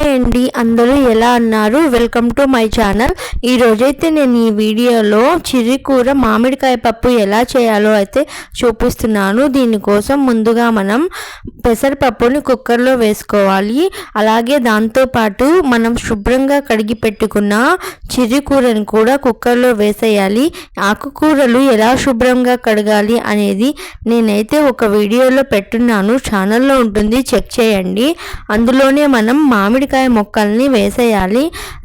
Hi అండి, అందరూ ఎలా అన్నారు? Welcome to my channel. ఈరోజైతే నేను ఈ వీడియోలో చిర్రికూర మామిడికాయ పప్పు ఎలా చేయాలో అయితే చూపిస్తున్నాను. దీనికోసం ముందుగా మనం పెసరపప్పుని కుక్కర్లో వేసుకోవాలి. అలాగే దాంతోపాటు మనం శుభ్రంగా కడిగి పెట్టుకున్న చిర్రికూరని కూడా కుక్కర్లో వేసేయాలి. ఆకుకూరలు ఎలా శుభ్రంగా కడగాలి అనేది నేనైతే ఒక వీడియోలో పెట్టున్నాను, ఛానల్లో ఉంటుంది, చెక్ చేయండి. అందులోనే మనం మామిడికాయ ముక్కల్ని వేసేయాలి.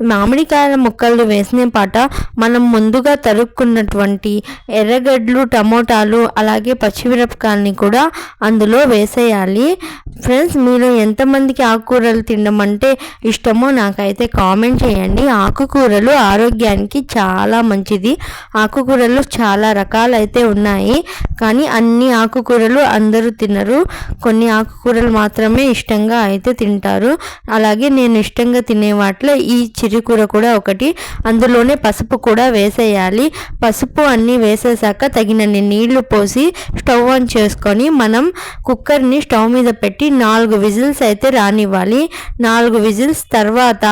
మామిడికాయల ముక్కలు వేసిన పాట మనం ముందుగా తరుక్కున్నటువంటి ఎర్రగడ్డలు, టమోటాలు, అలాగే పచ్చిమిరపకాయలని కూడా అందులో వేసేయాలి. ఫ్రెండ్స్, మీరు ఎంతమందికి ఆకుకూరలు తినడం అంటే ఇష్టమో నాకైతే కామెంట్ చేయండి. ఆకుకూరలు ఆరోగ్యానికి చాలా మంచిది. ఆకుకూరలు చాలా రకాలైతే ఉన్నాయి, కానీ అన్ని ఆకుకూరలు అందరూ తినరు. కొన్ని ఆకుకూరలు మాత్రమే ఇష్టంగా అయితే తింటారు. అలాగే నేను ఇష్టంగా తినే వాటిలో ఈ చిర్రికూర కూడా ఒకటి. అందులోనే పసుపు కూడా వేసేయాలి. పసుపు అన్నీ వేసేసాక తగినన్ని నీళ్లు పోసి స్టవ్ ఆన్ చేసుకొని మనం కుక్కర్ని స్టవ్ మీద పెట్టి 4 విజిల్స్ అయితే రానివ్వాలి. 4 విజిల్స్ తర్వాత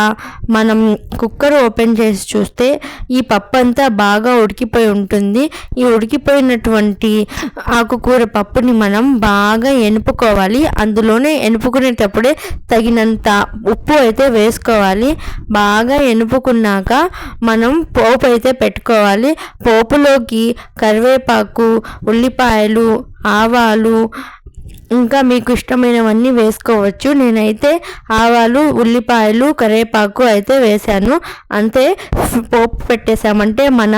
మనం కుక్కర్ ఓపెన్ చేసి చూస్తే ఈ పప్పు అంతా బాగా ఉడికిపోయి ఉంటుంది. ఈ ఉడికిపోయినటువంటి ఆకుకూర పప్పుని మనం బాగా ఎనుపుకోవాలి. అందులోనే ఎనుపుకునేటప్పుడే తగినంత ఉప్పు అయితే వేసుకోవాలి. బాగా ఎనుపుకున్నాక మనం పోపు అయితే పెట్టుకోవాలి. పోపులోకి కరివేపాకు, ఉల్లిపాయలు, ఆవాలు, ఇంకా మీకు ఇష్టమైనవన్నీ వేసుకోవచ్చు. నేనైతే ఆవాలు, ఉల్లిపాయలు, కరివేపాకు అయితే వేసాను. అంతే, పోపు పెట్టేసామంటే మన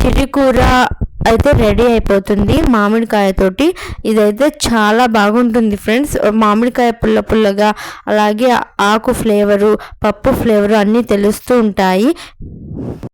చిర్రికూర అయితే రెడీ అయిపోతుంది మామిడికాయతోటి. ఇదైతే చాలా బాగుంటుంది ఫ్రెండ్స్. మామిడికాయ పుల్ల పుల్లగా, అలాగే ఆకు ఫ్లేవరు, పప్పు ఫ్లేవరు అన్నీ తెలుస్తూ ఉంటాయి.